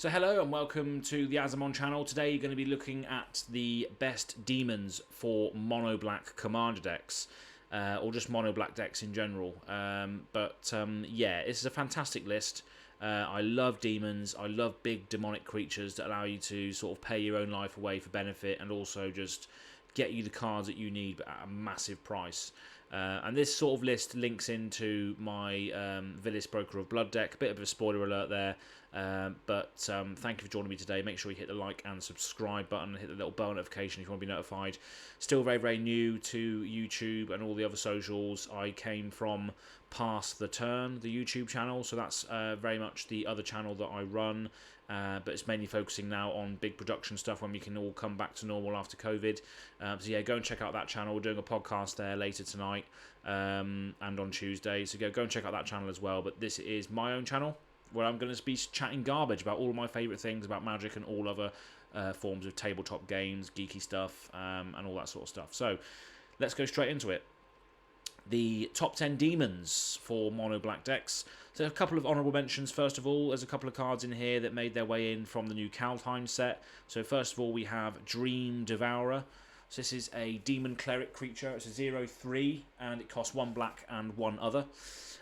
So hello and welcome to the Azamon channel. Today you're going to be looking at the best demons for mono black commander decks, or just mono black decks in general. Yeah, this is a fantastic list. I love demons. I love big demonic creatures that allow you to sort of pay your own life away for benefit and also just get you the cards that you need but at a massive price. And this sort of list links into my Villis Broker of Blood deck. A bit of a spoiler alert there, thank you for joining me today. Make sure you hit the like and subscribe button, hit the little bell notification if you want to be notified. Still very, very new to YouTube and all the other socials. I came from Past the Turn, the YouTube channel, so that's very much the other channel that I run, but it's mainly focusing now on big production stuff when we can all come back to normal after COVID. So yeah, go and check out that channel. We're doing a podcast there later tonight and on Tuesday, so go and check out that channel as well. But this is my own channel where I'm going to be chatting garbage about all of my favourite things about Magic and all other forms of tabletop games, geeky stuff, and all that sort of stuff. So let's go straight into it. The top 10 demons for mono black decks. So a couple of honourable mentions. First of all, there's a couple of cards in here that made their way in from the new Kaldheim set. So first of all, we have Dream Devourer. So this is a demon cleric creature. It's a 0/3 and it costs 1 black and 1 other.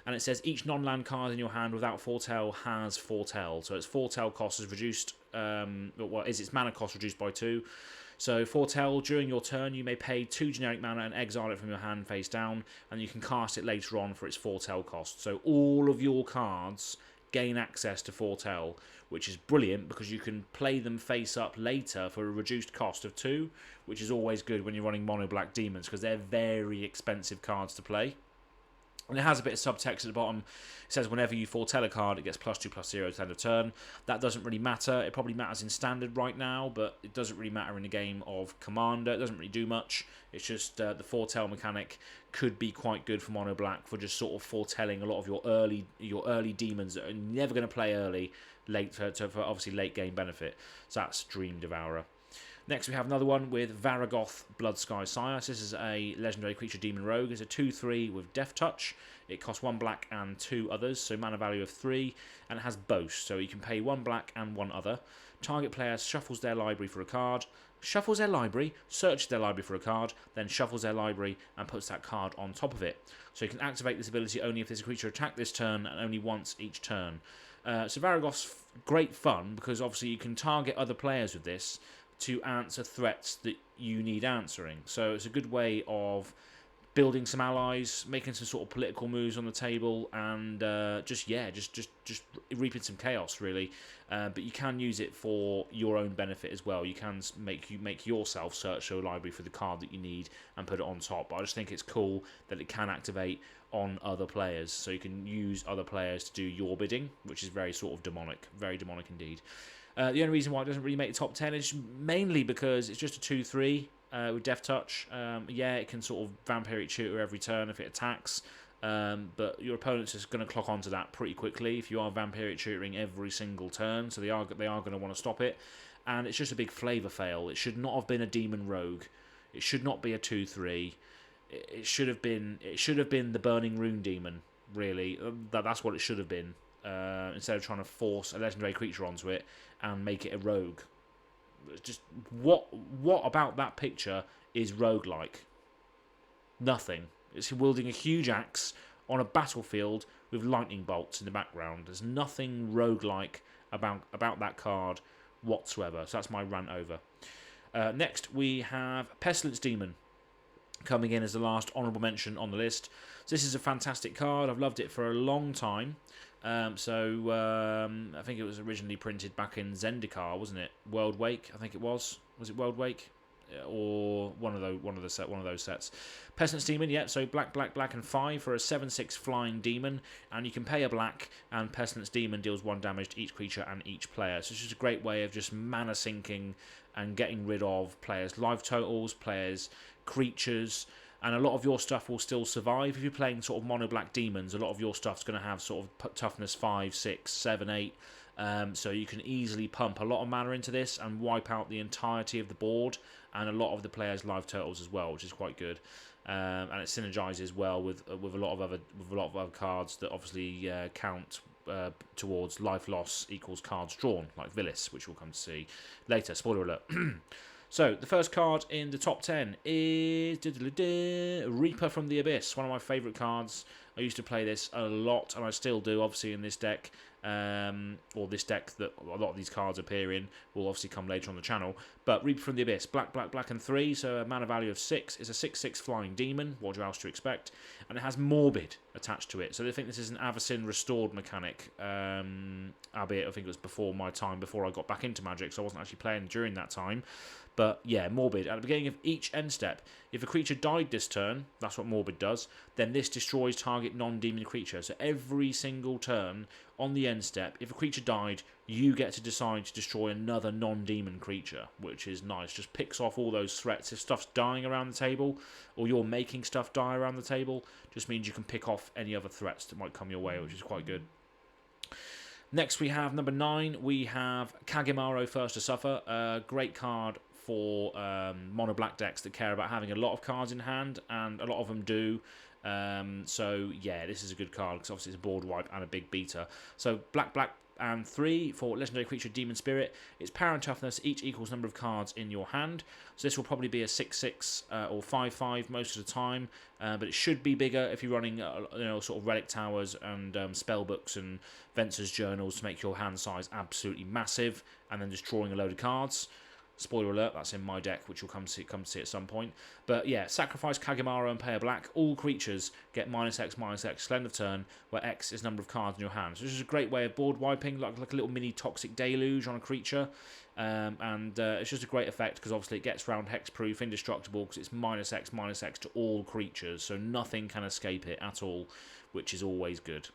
And it says each non-land card in your hand without foretell has foretell. So its foretell cost is reduced. Its mana cost reduced by 2. So foretell, during your turn you may pay 2 generic mana and exile it from your hand face down, and you can cast it later on for its foretell cost. So all of your cards gain access to foretell, which is brilliant because you can play them face up later for a reduced cost of 2, which is always good when you're running mono black demons because they're very expensive cards to play. And it has a bit of subtext at the bottom. It says whenever you foretell a card, it gets +2/+0 to end of turn. That doesn't really matter. It probably matters in Standard right now, but it doesn't really matter in a game of Commander. It doesn't really do much. It's just the foretell mechanic could be quite good for mono black for just sort of foretelling a lot of your early demons that are never going to play early, for obviously late game benefit. So that's Dream Devourer. Next we have another one with Varagoth Bloodsky Sire. So this is a legendary creature demon rogue. It's a 2/3 with Death Touch. It costs 1 black and 2 others, so mana value of 3, and it has Boast, so you can pay 1 black and 1 other. Target player shuffles their library for a card, shuffles their library, searches their library for a card, then shuffles their library and puts that card on top of it. So you can activate this ability only if there's a creature attacked this turn and only once each turn. So Varagoth's great fun because obviously you can target other players with this to answer threats that you need answering. So it's a good way of building some allies, making some sort of political moves on the table, and just reaping some chaos really. But you can use it for your own benefit as well. You can make yourself search your library for the card that you need and put it on top. But I just think it's cool that it can activate on other players, so you can use other players to do your bidding, which is very sort of demonic, very demonic indeed. The only reason why it doesn't really make the top 10 is mainly because it's just a 2/3 with Death Touch. Yeah, it can sort of Vampiric Tutor every turn if it attacks, but your opponent's just going to clock onto that pretty quickly if you are Vampiric Tutoring every single turn, so they are going to want to stop it, and it's just a big flavour fail. It should not have been a Demon Rogue. It should not be a 2/3. It should have been the Burning Rune Demon, really. That's what it should have been. Instead of trying to force a legendary creature onto it and make it a rogue. Just what about that picture is roguelike? Nothing. It's wielding a huge axe on a battlefield with lightning bolts in the background. There's nothing roguelike about that card whatsoever. So that's my rant over. Next we have Pestilence Demon coming in as the last honourable mention on the list. So this is a fantastic card. I've loved it for a long time. I think it was originally printed back in Zendikar, wasn't it? World Wake, I think it was. Was it World Wake? Or one of those sets. Pestilence Demon, yeah, so black and 5 for a 7/6 flying demon, and you can pay a black, and Pestilence Demon deals 1 damage to each creature and each player. So it's just a great way of just mana sinking and getting rid of players' life totals, players' creatures, and a lot of your stuff will still survive. If you're playing sort of mono black demons, a lot of your stuff's going to have sort of toughness 5, 6, 7, 8. So you can easily pump a lot of mana into this and wipe out the entirety of the board and a lot of the players' life totals as well, which is quite good. And it synergizes well with a lot of other cards that obviously count towards life loss equals cards drawn, like Villis, which we'll come to see later. Spoiler alert. So, the first card in the top 10 is Reaper from the Abyss, one of my favourite cards. I used to play this a lot, and I still do, obviously, in this deck, or this deck that a lot of these cards appear in will obviously come later on the channel. But Reaper from the Abyss, black, and 3, so a mana value of 6. It's a 6/6 flying demon, what else to expect, and it has Morbid attached to it. So they think this is an Avacyn restored mechanic, albeit I think it was before my time, before I got back into Magic, so I wasn't actually playing during that time. But yeah, Morbid. At the beginning of each end step, if a creature died this turn, that's what Morbid does, then this destroys target non-demon creature. So every single turn on the end step, if a creature died, you get to decide to destroy another non-demon creature, which is nice. Just picks off all those threats. If stuff's dying around the table, or you're making stuff die around the table, just means you can pick off any other threats that might come your way, which is quite good. Next we have number 9, we have Kagimaro First to Suffer. A great card for mono black decks that care about having a lot of cards in hand, and a lot of them do. So yeah, this is a good card because obviously it's a board wipe and a big beater. So black and 3 for legendary creature Demon Spirit. Its power and toughness each equals number of cards in your hand. So this will probably be a 6/6 or 5/5 most of the time, but it should be bigger if you're running sort of relic towers and spell books and Venser's journals to make your hand size absolutely massive, and then just drawing a load of cards. Spoiler alert, that's in my deck, which you'll come to see at some point. But yeah, sacrifice Kagimaro and pay a black. All creatures get -X end of turn, where X is number of cards in your hand. So this is a great way of board wiping, like a little mini toxic deluge on a creature. It's just a great effect because obviously it gets round hexproof, indestructible, because it's -X to all creatures, so nothing can escape it at all, which is always good.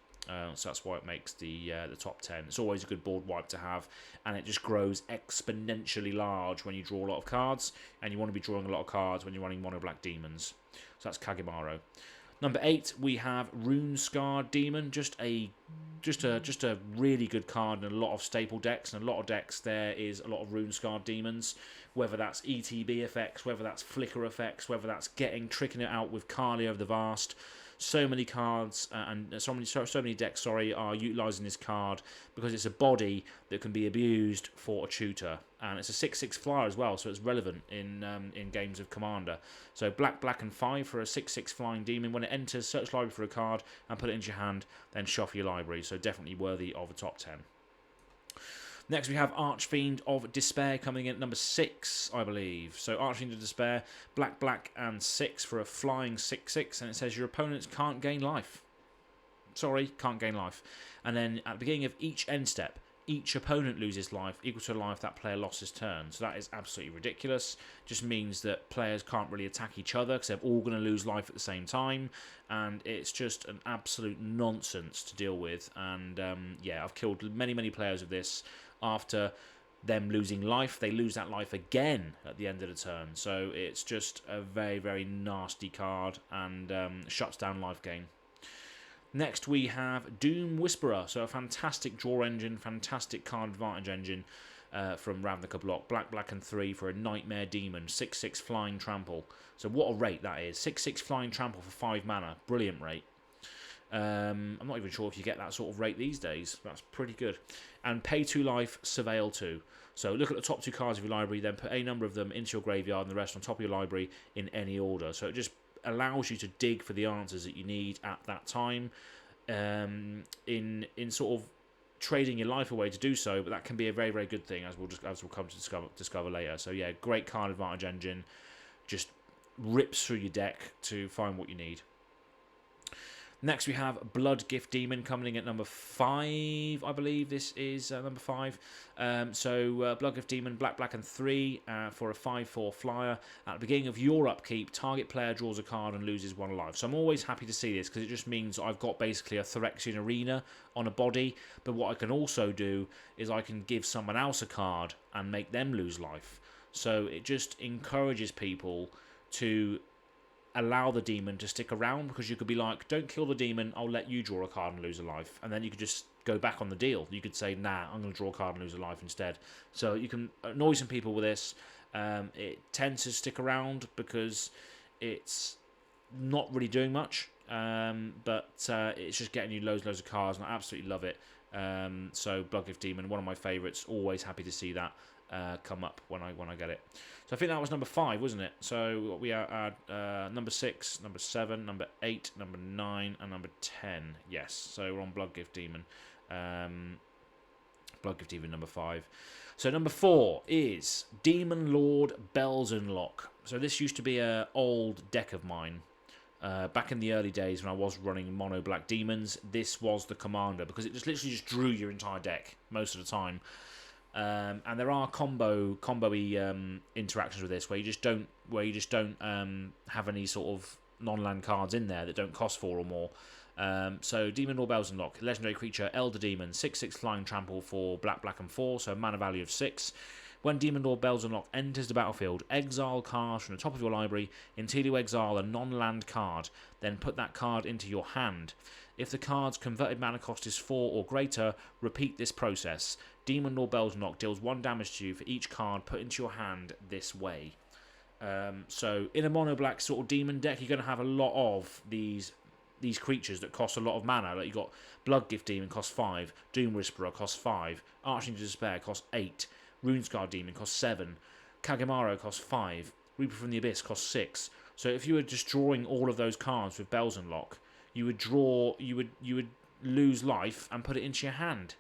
So that's why it makes the top 10. It's always a good board wipe to have, and it just grows exponentially large when you draw a lot of cards, and you want to be drawing a lot of cards when you're running mono black demons. So that's Kagimaro. Number 8, we have Rune Scarred Demon. Just a really good card in a lot of staple decks, and a lot of decks there is a lot of Rune Scarred Demons. Whether that's ETB effects, whether that's flicker effects, whether that's tricking it out with Kali of the Vast. So many cards and so many decks, are utilising this card because it's a body that can be abused for a tutor, and it's a 6/6 flyer as well, so it's relevant in games of Commander. So black and 5 for a 6/6 flying demon. When it enters, search library for a card and put it into your hand, then shuffle your library. So definitely worthy of a top 10. Next we have Archfiend of Despair coming in at number 6, I believe. So Archfiend of Despair, black and 6 for a flying 6/6, and it says your opponents can't gain life. Sorry, can't gain life. And then at the beginning of each end step, each opponent loses life equal to a life that player lost his turn. So that is absolutely ridiculous. Just means that players can't really attack each other because they're all going to lose life at the same time, and it's just an absolute nonsense to deal with. And yeah, I've killed many players of this. After them losing life, they lose that life again at the end of the turn. So it's just a very nasty card, and shuts down life gain. Next we have Doom Whisperer, so a fantastic draw engine, fantastic card advantage engine from Ravnica block. Black and 3 for a Nightmare Demon, 6/6 flying trample. So what a rate that is, 6/6 flying trample for 5 mana, brilliant rate. I'm not even sure if you get that sort of rate these days. That's pretty good. And pay 2 life, Surveil 2. So look at the top 2 cards of your library, then put a number of them into your graveyard and the rest on top of your library in any order. So it just allows you to dig for the answers that you need at that time, in sort of trading your life away to do so. But that can be a very good thing, as we'll come to discover later. So yeah, great card advantage engine, just rips through your deck to find what you need. Next we have Blood Gift Demon coming in at number 5, I believe this is number 5. Blood Gift Demon, black and 3 for a 5/4 flyer. At the beginning of your upkeep, target player draws a card and loses 1 life. So I'm always happy to see this because it just means I've got basically a Phyrexian Arena on a body. But what I can also do is I can give someone else a card and make them lose life. So it just encourages people to allow the demon to stick around, because you could be like, don't kill the demon, I'll let you draw a card and lose a life, and then you could just go back on the deal. You could say, nah, I'm going to draw a card and lose a life instead. So you can annoy some people with this. It tends to stick around because it's not really doing much, but it's just getting you loads of cards, and I absolutely love it. So Bloodgift Demon, one of my favourites. Always happy to see that come up when I get it. So I think that was number 5, wasn't it? So we are at number 6, number 7, number 8, number 9, and number 10. Yes, so we're on Bloodgift Demon. Bloodgift Demon number 5. So number 4 is Demon Lord Belzenlock. So this used to be an old deck of mine. Back in the early days when I was running mono black demons, this was the commander because it just literally just drew your entire deck most of the time. And there are combo-y interactions with this where you just don't have any sort of non-land cards in there that don't cost 4 or more. So Demon Lord Belzenlock, legendary creature, Elder Demon, 6/6 flying trample for black and 4, so mana value of 6. When Demon Lord Belzenlock enters the battlefield, exile cards from the top of your library until you exile a non-land card, then put that card into your hand. If the card's converted mana cost is 4 or greater, repeat this process. Demon Lord Belzenlock deals 1 damage to you for each card put into your hand this way. So in a mono black sort of demon deck, you're going to have a lot of these creatures that cost a lot of mana. Like you got Bloodgift Demon costs 5, Doom Whisperer costs 5, Archfiend of Despair costs 8, Runescar Demon costs 7, Kagamaru costs 5, Reaper from the Abyss costs 6. So if you were just drawing all of those cards with Belzenlock, you would lose life and put it into your hand.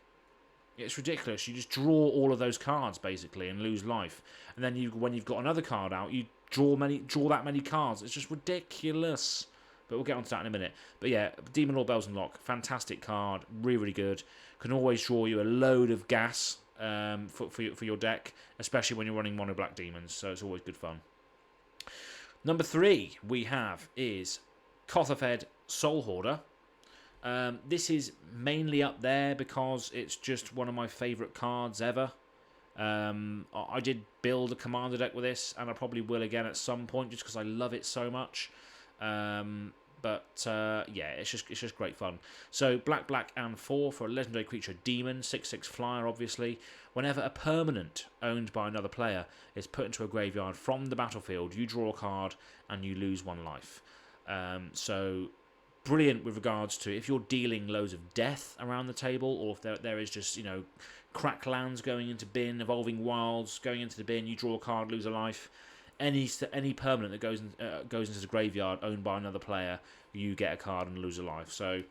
It's ridiculous. You just draw all of those cards basically and lose life, and then when you've got another card out, you draw that many cards. It's just ridiculous. But we'll get onto that in a minute. But yeah, Demon Lord Belzenlock, fantastic card, really good. Can always draw you a load of gas for your deck, especially when you're running mono black demons. So it's always good fun. Number 3 we have is Cotherfed Soul Hoarder. This is mainly up there because it's just one of my favourite cards ever. I did build a commander deck with this, and I probably will again at some point just because I love it so much. Yeah, it's just great fun. So black and 4 for a legendary creature demon, 6/6 flyer obviously. Whenever a permanent owned by another player is put into a graveyard from the battlefield, you draw a card and you lose 1 life. So brilliant with regards to if you're dealing loads of death around the table, or if there is just, cracklands going into bin, evolving wilds going into the bin, you draw a card, lose a life. Any permanent that goes into the graveyard owned by another player, you get a card and lose a life. So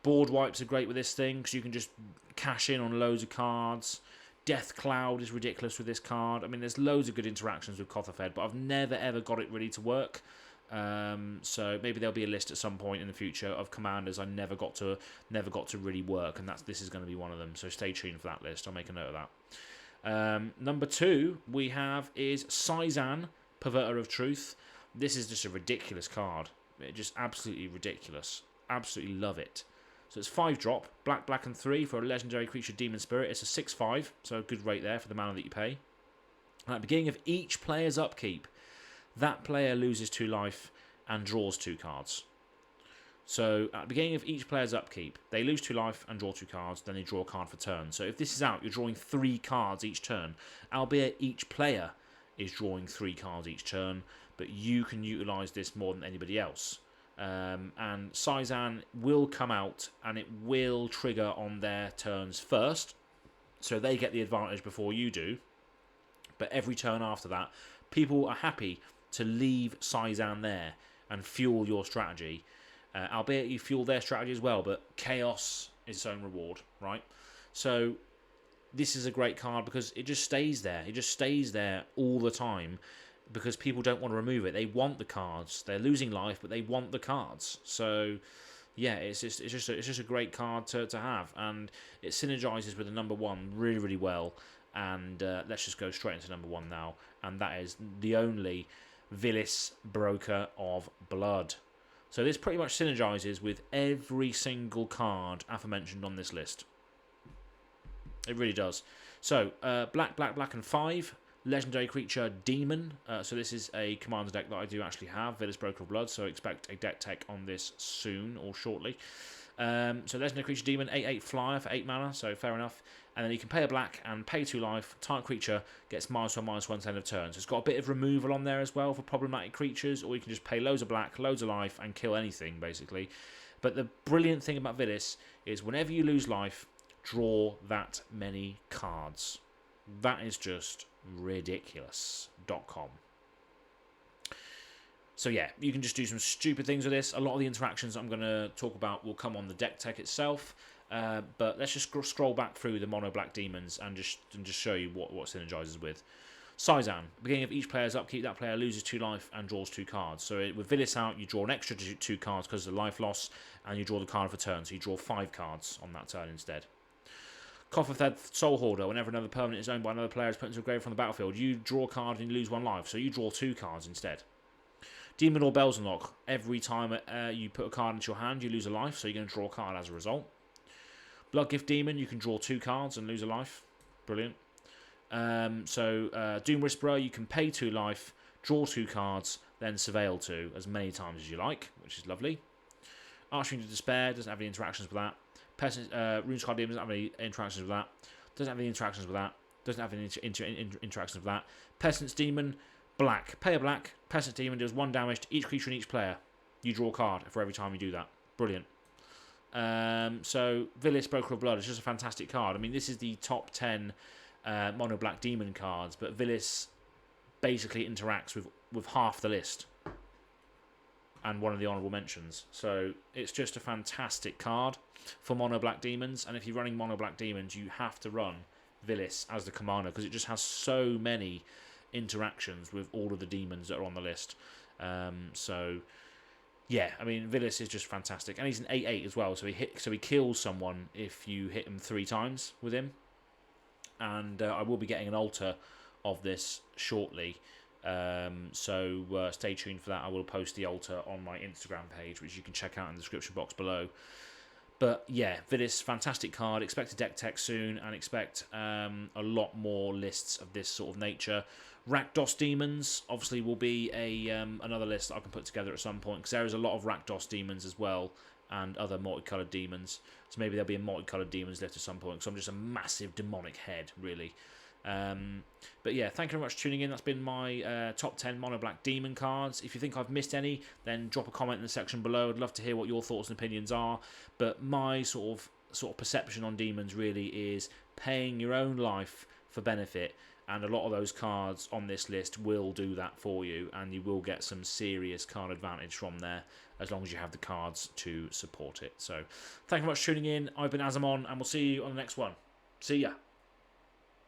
board wipes are great with this thing because you can just cash in on loads of cards. Death Cloud is ridiculous with this card. I mean, there's loads of good interactions with Cotherfed, but I've never ever got it really to work. So maybe there'll be a list at some point in the future of commanders I never got to really work, and this is going to be one of them. So stay tuned for that list. I'll make a note of that. Number 2 we have is Seizan, Perverter of Truth. This is just a ridiculous card. It's just absolutely ridiculous. Absolutely love it. So it's 5-drop, black and 3 for a legendary creature demon spirit. It's a 6/5, so a good rate there for the mana that you pay. And at the beginning of each player's upkeep, that player loses 2 life and draws 2 cards. So at the beginning of each player's upkeep, they lose 2 life and draw 2 cards, then they draw a card for turn. So if this is out, you're drawing 3 cards each turn, albeit each player is drawing 3 cards each turn, but you can utilise this more than anybody else. And Seizan will come out and it will trigger on their turns first, so they get the advantage before you do. But every turn after that, people are happy to leave Seizan there and fuel your strategy. Albeit you fuel their strategy as well, but chaos is its own reward, right? So this is a great card because it just stays there. It just stays there all the time because people don't want to remove it. They want the cards. They're losing life, but they want the cards. So yeah, it's just a great card to have, and it synergizes with the number 1 really, really well. And let's just go straight into number 1 now, and that is the only Vilis Broker of Blood. So this pretty much synergizes with every single card aforementioned on this list. It really does. So black and 5, legendary creature demon. So this is a commander deck that I do actually have, Vilis Broker of Blood. So expect a deck tech on this soon or shortly. So legendary creature demon, 8/8 flyer for 8 mana. So fair enough. And then you can pay a black and pay 2 life. Target creature gets -1/-1 to end of turn. So it's got a bit of removal on there as well for problematic creatures, or you can just pay loads of black, loads of life, and kill anything basically. But the brilliant thing about Vilis is whenever you lose life, draw that many cards. That is just ridiculous.com. So yeah, you can just do some stupid things with this. A lot of the interactions I'm going to talk about will come on the deck tech itself. But let's just scroll back through the mono black demons and just show you what synergizes with. Seizan. Beginning of each player's upkeep, that player loses 2 life and draws 2 cards. So with Vilis out, you draw an extra 2 cards because of the life loss, and you draw the card for turn. So you draw 5 cards on that turn instead. Cotherfed Soul Hoarder. Whenever another permanent is owned by another player is put into a grave from the battlefield, you draw a card and you lose 1 life. So you draw 2 cards instead. Demon or Belzenlock. Every time you put a card into your hand, you lose a life. So you're going to draw a card as a result. Bloodgift Demon. You can draw 2 cards and lose a life. Brilliant. Doom Whisperer, you can pay 2 life, draw 2 cards, then surveil 2 as many times as you like, which is lovely. Archfiend of Despair doesn't have any interactions with that. RuneScar Demon doesn't have any interactions with that. Doesn't have any interactions with that. Doesn't have any interactions with that. Pestilence Demon, black. Pay a black. Pestilence Demon deals 1 damage to each creature and each player. You draw a card for every time you do that. Brilliant. Vilis, Broker of Blood, is just a fantastic card. I mean, this is the top 10 mono black demon cards, but Vilis basically interacts with half the list and one of the honourable mentions. So it's just a fantastic card for mono black demons, and if you're running mono black demons, you have to run Vilis as the commander because it just has so many interactions with all of the demons that are on the list. Yeah, I mean, Vilis is just fantastic, and he's an 8/8 as well. So he kills someone if you hit him 3 times with him. And I will be getting an altar of this shortly, so stay tuned for that. I will post the altar on my Instagram page, which you can check out in the description box below. But yeah, Vilis, fantastic card. Expect a deck tech soon, and expect a lot more lists of this sort of nature. Rakdos Demons obviously will be another list that I can put together at some point, because there is a lot of Rakdos Demons as well, and other multicoloured demons. So maybe there'll be a multicoloured demons list at some point, because I'm just a massive demonic head, really. But yeah, thank you very much for tuning in. That's been my top 10 mono black demon cards. If you think I've missed any, then drop a comment in the section below. I'd love to hear what your thoughts and opinions are. But my sort of perception on demons really is paying your own life for benefit, and a lot of those cards on this list will do that for you, and you will get some serious card advantage from there, as long as you have the cards to support it. So, thank you very much for tuning in. I've been Azamon, and we'll see you on the next one. See ya.